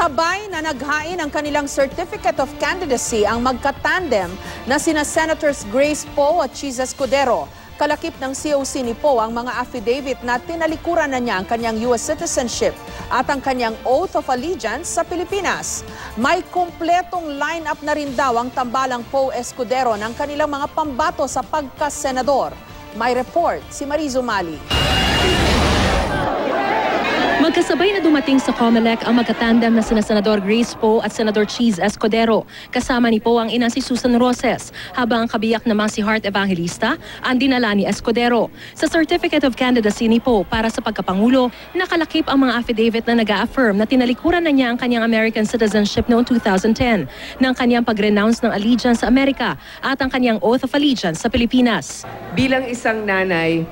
Sabay na naghain ang kanilang Certificate of Candidacy ang magkatandem na sina Senators Grace Poe at Cheese Escudero. Kalakip ng COC ni Poe ang mga affidavit na tinalikuran na niya ang kanyang US citizenship at ang kanyang oath of allegiance sa Pilipinas. May kumpletong line-up na rin daw ang tambalang Poe Escudero ng kanilang mga pambato sa pagkasenador. May report si Mariz Umali. Magkasabay na dumating sa COMELEC ang magkatandem na sina Senador Grace Poe at Senador Cheese Escudero. Kasama ni Poe ang ina si Susan Roses, habang ang kabiyak namang si Heart Evangelista ang dinala ni Escudero. Sa Certificate of Candidacy ni Poe para sa pagkapangulo, nakalakip ang mga affidavit na nag-a-affirm na tinalikuran na niya ang kanyang American citizenship noong 2010, ng kanyang pag-renounce ng allegiance sa Amerika at ang kanyang oath of allegiance sa Pilipinas. Bilang isang nanay,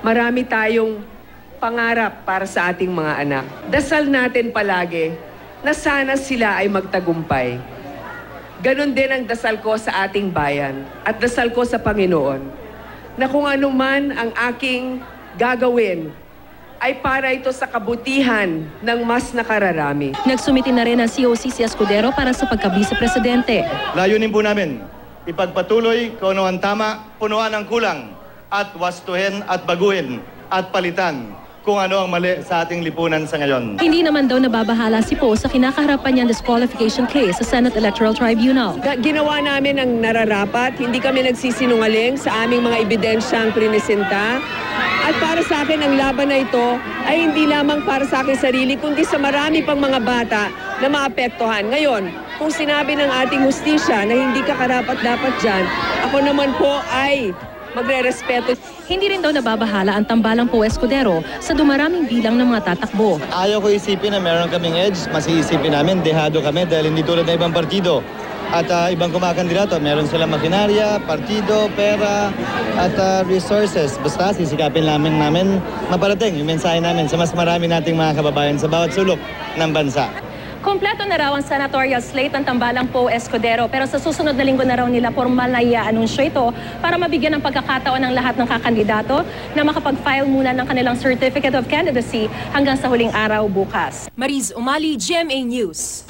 marami tayong pangarap para sa ating mga anak. Dasal natin palagi na sana sila ay magtagumpay. Ganon din ang dasal ko sa ating bayan at dasal ko sa Panginoon na kung ano man ang aking gagawin ay para ito sa kabutihan ng mas nakararami. Nagsumiti na rin ang COC si Escudero para sa pagka-vice-presidente. Layunin po namin, ipagpatuloy kung ano ang tama, punuan ang kulang, at wastuhin at baguhin at palitan kung ano ang mali sa ating lipunan sa ngayon. Hindi naman daw nababahala si Poe sa kinakaharapan niyang disqualification case sa Senate Electoral Tribunal. Ginawa namin ang nararapat, hindi kami nagsisinungaling sa aming mga ebidensyang prinisinta. At para sa akin, ang laban na ito ay hindi lamang para sa aking sarili, kundi sa marami pang mga bata na maapektuhan. Ngayon, kung sinabi ng ating hustisya na hindi ka karapat-dapat dyan, ako naman po ay magre-respeto. Hindi rin daw nababahala ang tambalang Poe Escudero sa dumaraming bilang ng mga tatakbo. Ayaw ko isipin na meron kaming edge, mas iisipin namin, dehado kami dahil hindi tulad ng ibang partido. At ibang kumakandidato, meron silang makinarya, partido, pera, at resources. Basta sisikapin namin maparating yung mensahe namin sa mas marami nating mga kababayan sa bawat sulok ng bansa. Kompleto na raw ang senatorial slate ng tambalang Poe Escudero, pero sa susunod na linggo na raw nila formal na i-anunsyo ito para mabigyan ng pagkakataon ng lahat ng kakandidato na makapag-file muna ng kanilang Certificate of Candidacy hanggang sa huling araw bukas. Mariz Umali, GMA News.